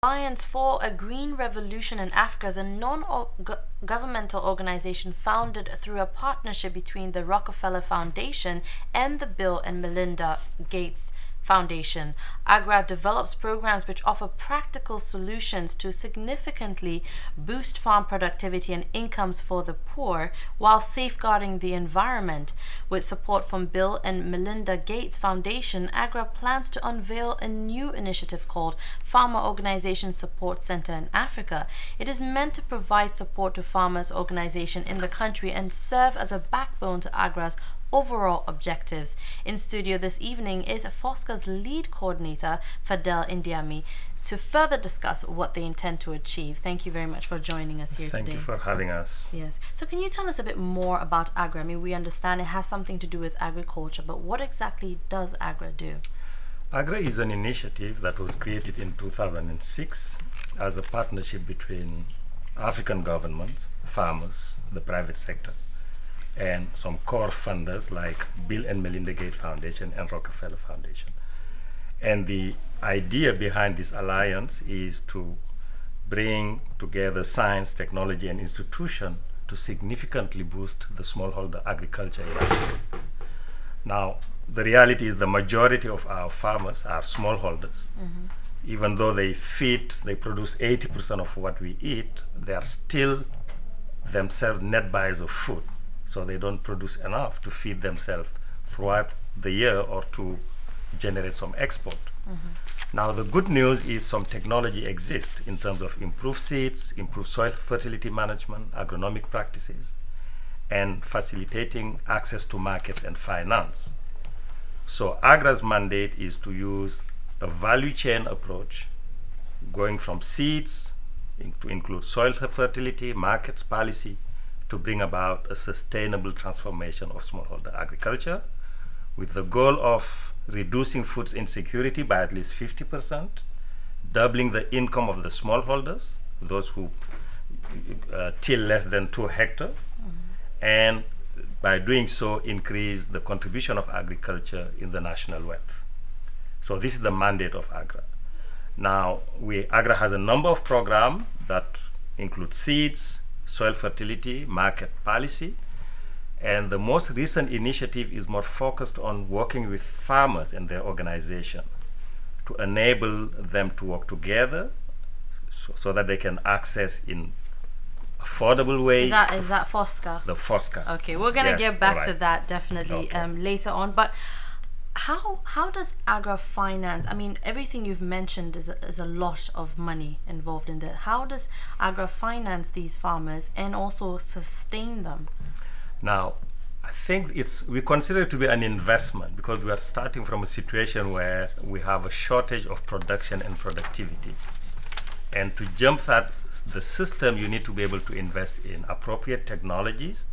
Alliance for a Green Revolution in Africa is a non-governmental organization founded through a partnership between the Rockefeller Foundation and the Bill and Melinda Gates Foundation. AGRA develops programs which offer practical solutions to significantly boost farm productivity and incomes for the poor while safeguarding the environment. With support from Bill and Melinda Gates Foundation, AGRA plans to unveil a new initiative called Farmer Organization Support Center in Africa. It is meant to provide support to farmers' organization in the country and serve as a backbone to AGRA's overall objectives. In studio this evening is FOSCA's lead coordinator, Fadel Ndiame, to further discuss what they intend to achieve. Thank you very much for joining us here today. Thank you for having us. Yes. So can you tell us a bit more about AGRA? I mean, we understand it has something to do with agriculture, but what exactly does AGRA do? AGRA is an initiative that was created in 2006 as a partnership between African governments, farmers, the private sector, and some core funders like Bill and Melinda Gates Foundation and Rockefeller Foundation. And the idea behind this alliance is to bring together science, technology, and institution to significantly boost the smallholder agriculture in Africa. Now, the reality is the majority of our farmers are smallholders. Even though they produce 80% of what we eat, they are still themselves net buyers of food. So they don't produce enough to feed themselves throughout the year or to generate some export. Now the good news is some technology exists in terms of improved seeds, improved soil fertility management, agronomic practices, and facilitating access to markets and finance. So AGRA's mandate is to use a value chain approach going from seeds to include soil fertility, markets, policy, to bring about a sustainable transformation of smallholder agriculture with the goal of reducing food insecurity by at least 50%, doubling the income of the smallholders, those who till less than 2 hectares, and by doing so increase the contribution of agriculture in the national wealth. So this is the mandate of AGRA. Now, AGRA has a number of programs that include seeds, soil fertility, market policy, and the most recent initiative is more focused on working with farmers and their organization to enable them to work together so that they can access in affordable ways. Is that FOSCA? The FOSCA. Okay, we're going to get back to right. that definitely later on, but how does AGRA finance? I mean, everything you've mentioned is a lot of money involved in that. How does AGRA finance these farmers and also sustain them? Now, I think we consider it to be an investment because we are starting from a situation where we have a shortage of production and productivity. And to jump the system, you need to be able to invest in appropriate technologies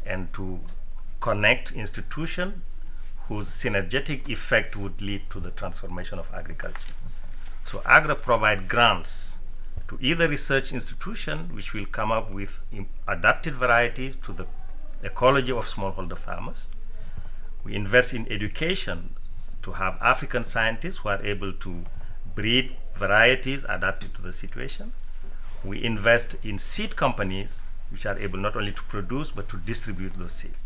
and to connect institutions whose synergetic effect would lead to the transformation of agriculture. So AGRA provides grants to either research institution which will come up with adapted varieties to the ecology of smallholder farmers. We invest in education to have African scientists who are able to breed varieties adapted to the situation. We invest in seed companies which are able not only to produce but to distribute those seeds.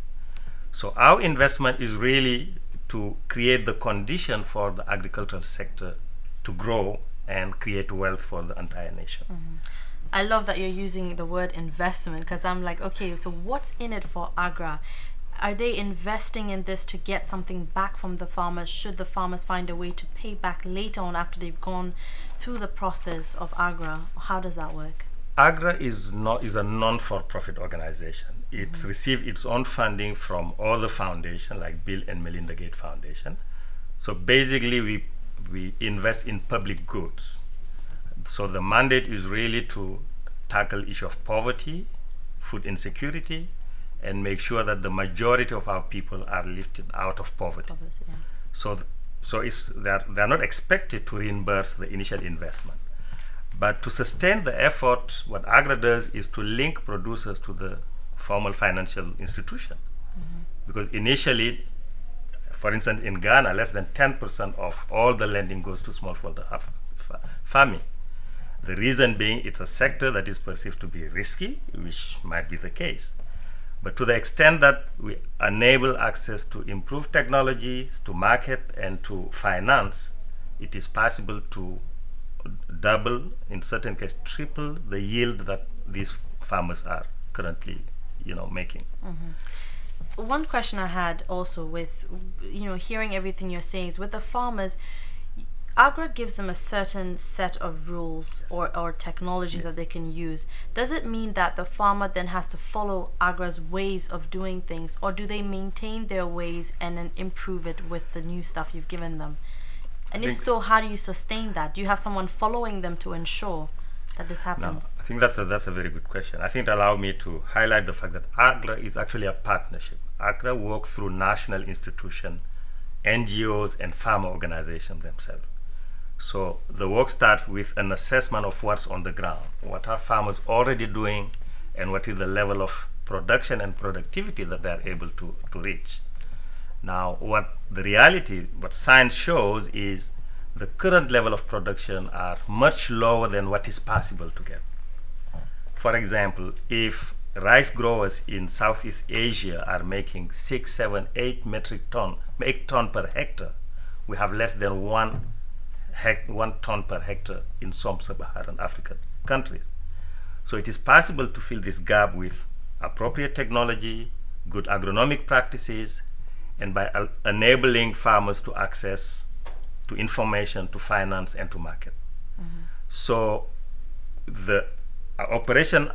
So our investment is really to create the condition for the agricultural sector to grow and create wealth for the entire nation. I love that you're using the word investment because I'm like, okay, so what's in it for AGRA? Are they investing in this to get something back from the farmers? Should the farmers find a way to pay back later on after they've gone through the process of AGRA? How does that work? AGRA is a non-for-profit organization. It receives its own funding from other foundations like Bill and Melinda Gates Foundation. So basically, we invest in public goods. So the mandate is really to tackle issue of poverty, food insecurity, and make sure that the majority of our people are lifted out of poverty. So they're not expected to reimburse the initial investment. But to sustain the effort, what AGRA does is to link producers to the formal financial institution. Because initially, for instance, in Ghana, less than 10% of all the lending goes to smallholder farming. The reason being, it's a sector that is perceived to be risky, which might be the case. But to the extent that we enable access to improved technology, to market, and to finance, it is possible to double, in certain cases, triple the yield that these farmers are currently, making. One question I had also with, hearing everything you're saying is with the farmers, AGRA gives them a certain set of rules or technology that they can use. Does it mean that the farmer then has to follow AGRA's ways of doing things, or do they maintain their ways and then improve it with the new stuff you've given them? And if so, how do you sustain that? Do you have someone following them to ensure that this happens? No, I think that's a very good question. I think it allows me to highlight the fact that AGRA is actually a partnership. AGRA works through national institutions, NGOs, and farmer organizations themselves. So the work starts with an assessment of what's on the ground, what are farmers already doing, and what is the level of production and productivity that they are able to reach. Now, what science shows is the current level of production are much lower than what is possible to get. For example, if rice growers in Southeast Asia are making 6, 7, 8 metric ton, 8 ton per hectare, we have less than 1 ton per hectare in some sub-Saharan African countries. So it is possible to fill this gap with appropriate technology, good agronomic practices, and by enabling farmers to access to information, to finance, and to market. So the operation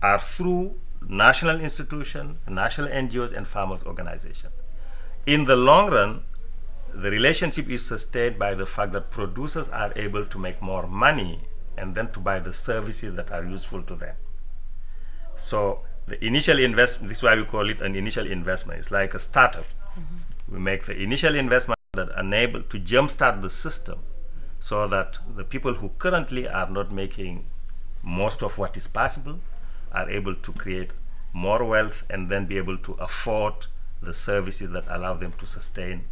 are through national institutions, national NGOs, and farmers organizations. In the long run, the relationship is sustained by the fact that producers are able to make more money and then to buy the services that are useful to them. So the initial investment, this is why we call it an initial investment. It's like a startup. We make the initial investment that enable to jumpstart the system so that the people who currently are not making most of what is possible are able to create more wealth and then be able to afford the services that allow them to sustain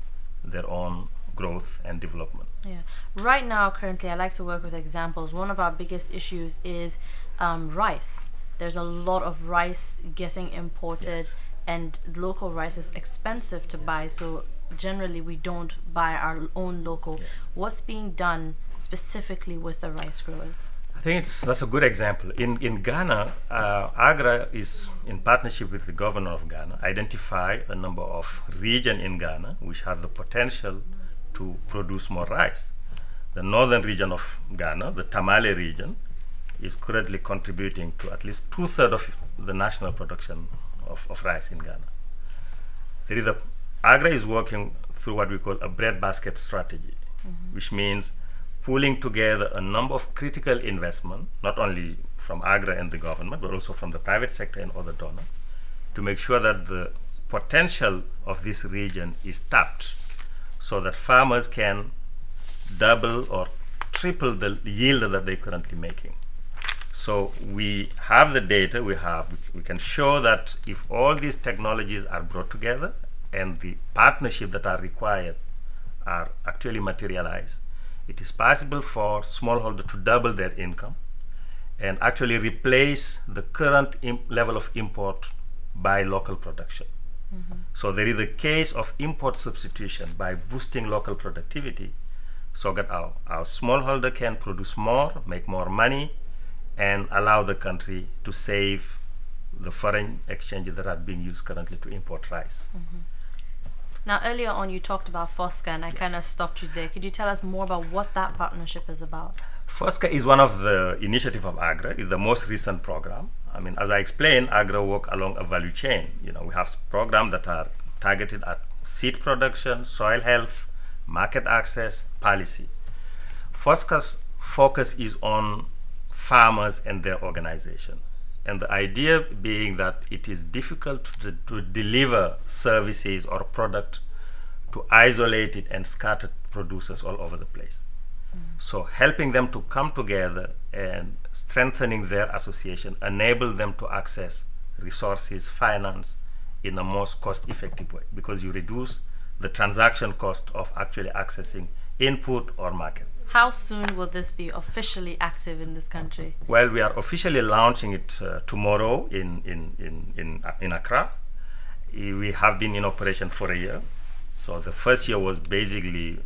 their own growth and development. Yeah. Right now, currently, I like to work with examples. One of our biggest issues is rice. There's a lot of rice getting imported, yes, and local rice is expensive to buy, so generally we don't buy our own local. Yes. What's being done specifically with the rice growers? I think that's a good example. In Ghana, AGRA is in partnership with the governor of Ghana, identify a number of regions in Ghana which have the potential to produce more rice. The northern region of Ghana, the Tamale region, is currently contributing to at least 2/3 of the national production of rice in Ghana. AGRA is working through what we call a breadbasket strategy, which means pulling together a number of critical investment, not only from AGRA and the government, but also from the private sector and other donors, to make sure that the potential of this region is tapped so that farmers can double or triple the yield that they're currently making. So we have the data, we can show that if all these technologies are brought together and the partnership that are required are actually materialized, it is possible for smallholders to double their income and actually replace the current level of import by local production. So there is a case of import substitution by boosting local productivity so that our smallholder can produce more, make more money, and allow the country to save the foreign exchanges that are being used currently to import rice. Now, earlier on, you talked about FOSCA, and I kind of stopped you there. Could you tell us more about what that partnership is about? FOSCA is one of the initiatives of AGRA. It's the most recent program. I mean, as I explained, AGRA work along a value chain. We have programs that are targeted at seed production, soil health, market access, policy. FOSCA's focus is on farmers and their organization. And the idea being that it is difficult to deliver services or product to isolated and scattered producers all over the place. So helping them to come together and strengthening their association, enable them to access resources, finance in a most cost-effective way, because you reduce the transaction cost of actually accessing input or market. How soon will this be officially active in this country? Well, we are officially launching it tomorrow in Accra. We have been in operation for a year. So the first year was basically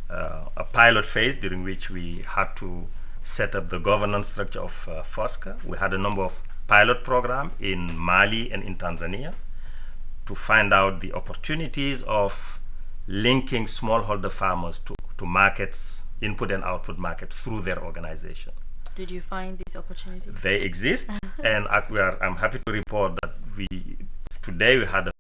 a pilot phase during which we had to set up the governance structure of FOSCA. We had a number of pilot programs in Mali and in Tanzania to find out the opportunities of linking smallholder farmers to markets, input and output markets through their organization. Did you find these opportunities? They exist, and I'm happy to report that today we had a